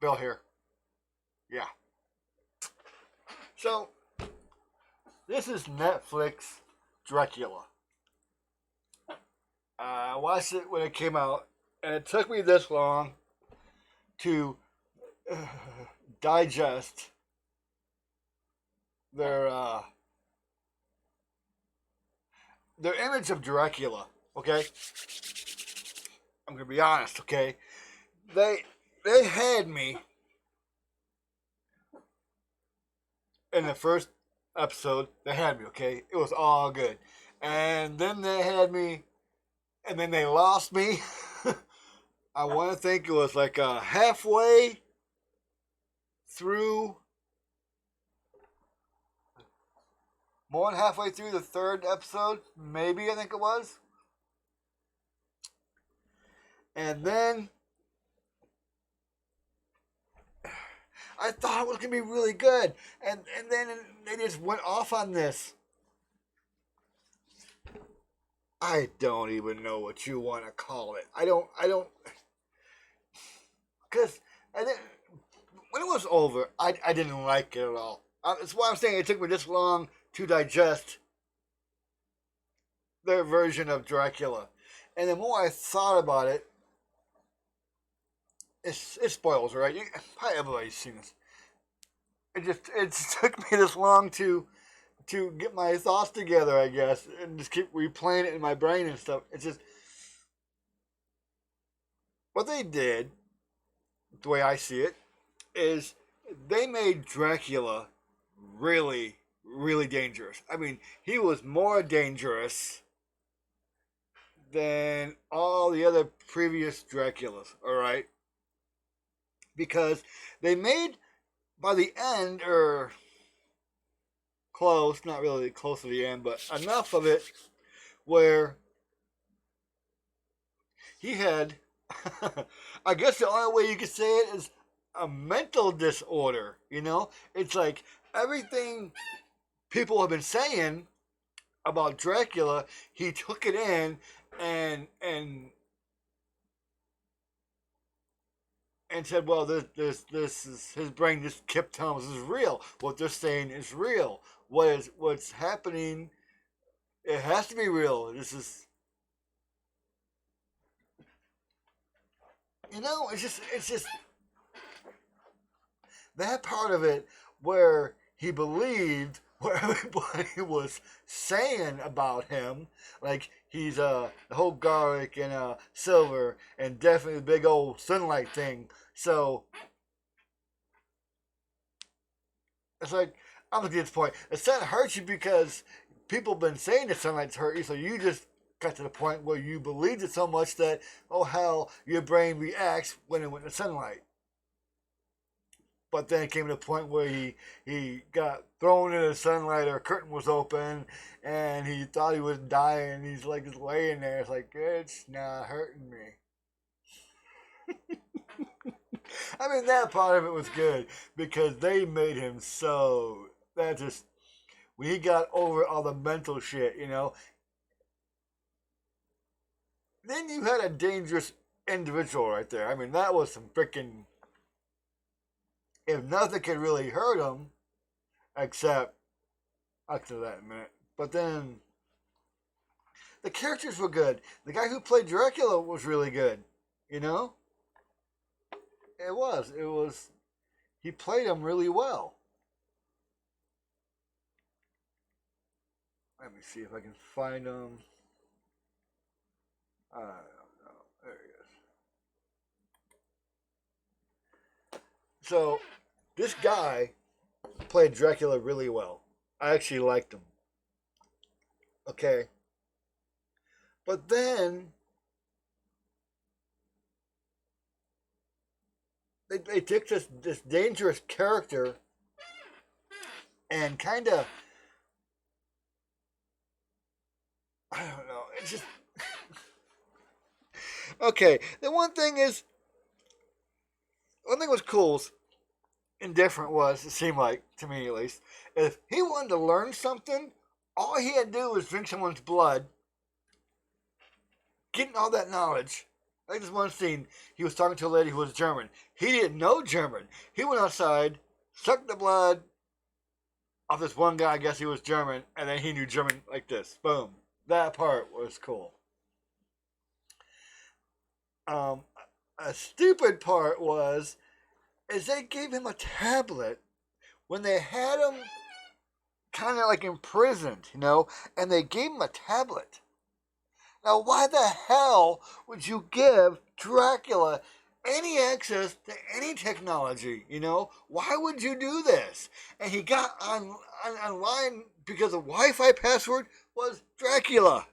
Bill here. Yeah. So, this is Netflix Dracula. I watched it when it came out, and it took me this long to uh, digest their uh, their image of Dracula. Okay, I'm gonna be honest. Okay, they they had me in the first episode. They had me. Okay, it was all good, and then they had me, and then they lost me. I want to think it was like halfway through, more than halfway through the third episode, maybe I think it was. And then I thought it was gonna be really good, and then they just went off on this. I don't even know what you want to call it. I don't, because I didn't. When it was over, I didn't like it at all. That's why I'm saying it took me this long to digest their version of Dracula. And the more I thought about it, it spoils, right? Probably everybody's seen this. It just took me this long to get my thoughts together, I guess, and just keep replaying it in my brain and stuff. It's just what they did, the way I see it, is they made Dracula really, really dangerous. I mean, he was more dangerous than all the other previous Draculas, alright? Because they made, by the end, or close, not really close to the end, but enough of it where he had, I guess the only way you could say it is a mental disorder, you know? It's like everything people have been saying about Dracula, he took it in and and and said, "Well, this is his brain just kept telling him this is real. What they're saying is real. What's happening? It has to be real. This is, it's just that part of it where he believed what everybody was saying about him, like he's the whole garlic and silver and definitely the big old sunlight thing. So it's like I'm at this point. It's not hurt you because people have been saying the sunlight's hurt you, so you just got to the point where you believed it so much that oh hell, your brain reacts when it went to sunlight. But then it came to a point where he got thrown in the sunlight or a curtain was open and he thought he was dying. He's like just laying there. It's like, it's not hurting me. I mean, that part of it was good because they made him so. That just. When he got over all the mental shit, then you had a dangerous individual right there. I mean, that was some freaking. If nothing could really hurt him, except I'll get to that in a minute. But then the characters were good. The guy who played Dracula was really good. You know, it was. It was. He played him really well. Let me see if I can find him. I don't know. There he is. So this guy played Dracula really well. I actually liked him. Okay. But then they took this dangerous character and kind of, I don't know, it's just okay. The one thing was cool and different was, it seemed like to me at least, if he wanted to learn something, all he had to do was drink someone's blood, getting all that knowledge. Like this one scene, he was talking to a lady who was German. He didn't know German. He went outside, sucked the blood of this one guy. I guess he was German, and then he knew German like this. Boom. That part was cool. Um, a stupid part was is they gave him a tablet when they had him kind of like imprisoned, and they gave him a tablet. Now, why the hell would you give Dracula any access to any technology? Why would you do this? And he got online because the Wi-Fi password was Dracula.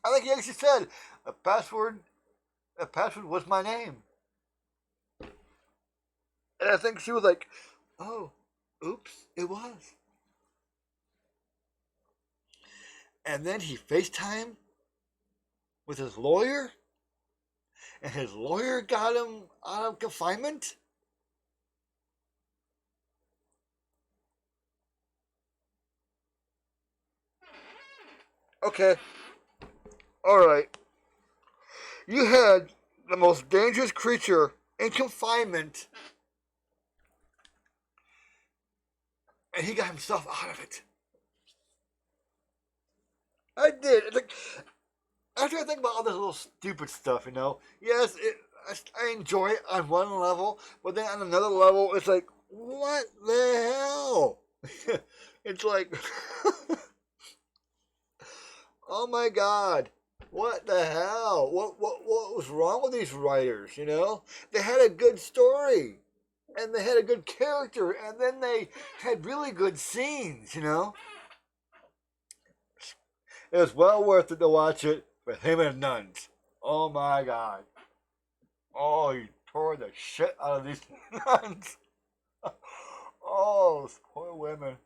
I think he actually said a password was my name. And I think she was like, oh, oops, it was. And then he FaceTimed with his lawyer, and his lawyer got him out of confinement. Okay. Alright. You had the most dangerous creature in confinement, and he got himself out of it. I did. It's like, after I think about all this little stupid stuff, yes, I enjoy it on one level, but then on another level, it's like, what the hell? It's like, oh my God, what the hell? What was wrong with these writers? They had a good story, and they had a good character, and then they had really good scenes. It was well worth it to watch it with him and nuns. Oh my God. Oh, he tore the shit out of these nuns. Oh, those poor women.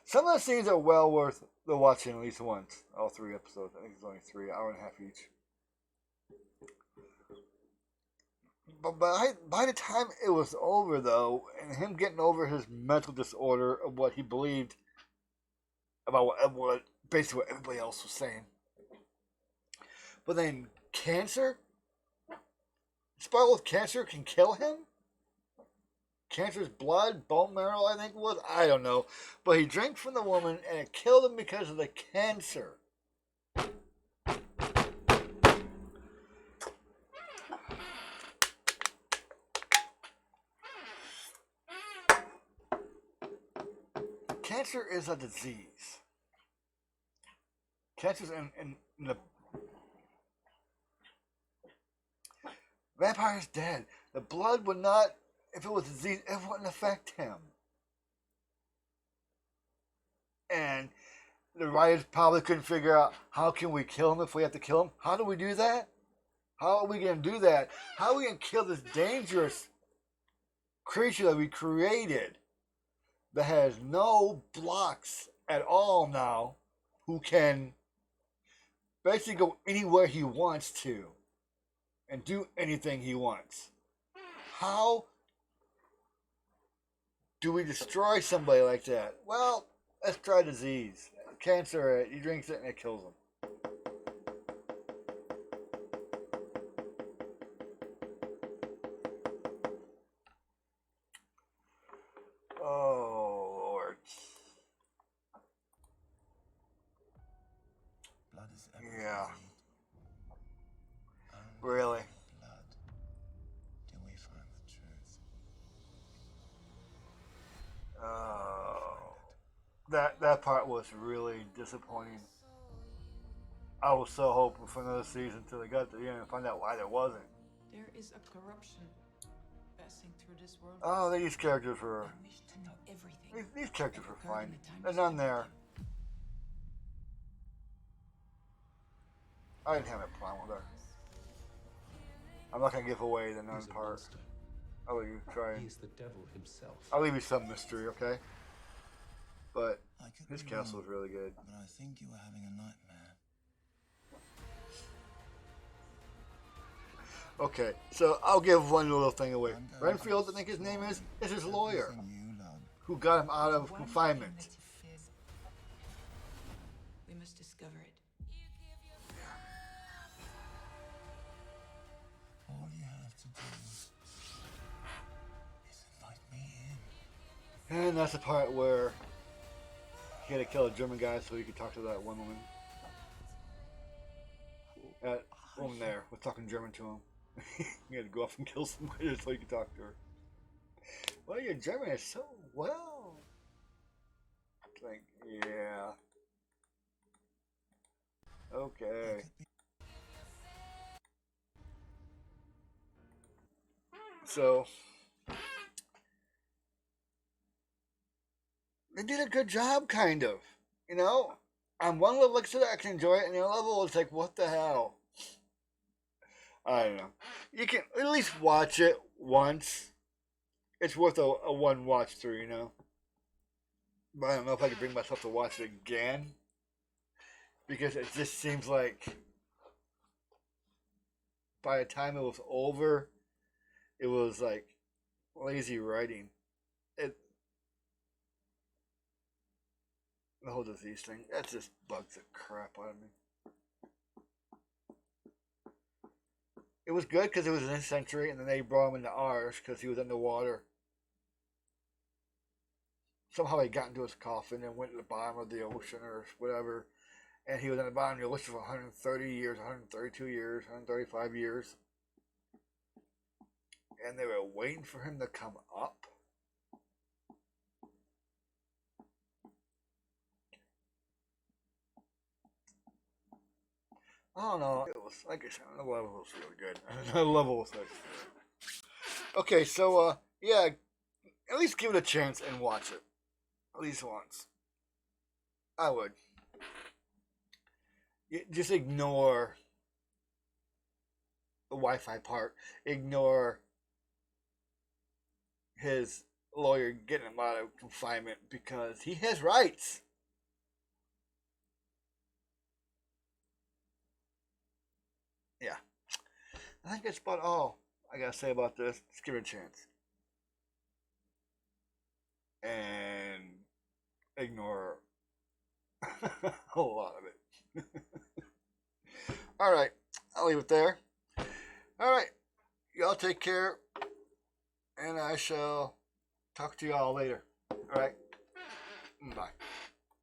Some of the scenes are well worth the watching at least once. All 3 episodes. I think it's only 3, hour and a half each. But by the time it was over, though, and him getting over his mental disorder of what he believed about what basically what everybody else was saying. But then cancer? Spoiled with cancer can kill him? Cancer's blood, bone marrow, I think it was. I don't know. But he drank from the woman, and it killed him because of the cancer. Cancer is a disease. Cancer's in the... Vampire's dead. The blood would not... If it was a disease, it wouldn't affect him. And the writers probably couldn't figure out, how can we kill him if we have to kill him? How do we do that? How are we going to do that? How are we going to kill this dangerous creature that we created that has no blocks at all now, who can basically go anywhere he wants to and do anything he wants? How do we destroy somebody like that? Well, let's try disease. Cancer, he drinks it and it kills him. Oh, Lord. Blood is everything. Yeah. Really? Blood. Do we find the truth? Oh. That part was really disappointing. I was so hoping for another season until they got to the end and find out why there wasn't. There is a corruption passing through this world. Oh, these characters were... I wish to know everything. These characters were fine. There's none there. I didn't have a problem with her. I'm not going to give away the nun part. I'll let you try. He is the devil himself. I'll leave you some mystery, okay? But I could his be castle is wrong, really good. but I think you were having a nightmare. Okay, so I'll give one little thing away. I'm going Renfield, I to think his name is destroy his lawyer, everything you love. who got him out of confinement. us discover it. All you have to do is invite me in. And that's the part where he had to kill a German guy so he could talk to that one woman. That woman there was talking German to him. He had to go off and kill somebody so he could talk to her. Well, your German is so well. It's like, yeah. Okay. So, they did a good job, kind of. You know? On one level, like I said, I can enjoy it, and the other level, it's like, what the hell? I don't know. You can at least watch it once. It's worth a one watch through, you know? But I don't know if I can bring myself to watch it again. Because it just seems like by the time it was over, it was like lazy writing. The whole disease thing, that just bugs the crap out of me. It was good because it was in this century, and then they brought him into ours because he was underwater. Somehow he got into his coffin and went to the bottom of the ocean or whatever, and he was in the bottom of the ocean for 130 years, 132 years, 135 years. And they were waiting for him to come up. I don't know. It was, like I said, the level was really good. The level was like, okay, so yeah, at least give it a chance and watch it, at least once. I would. Just ignore the Wi-Fi part. Ignore his lawyer getting him out of confinement because he has rights. Yeah. I think that's about all I gotta say about this. Just give it a chance. And ignore a lot of it. Alright, I'll leave it there. Alright, y'all take care. And I shall talk to y'all later. Alright? Bye.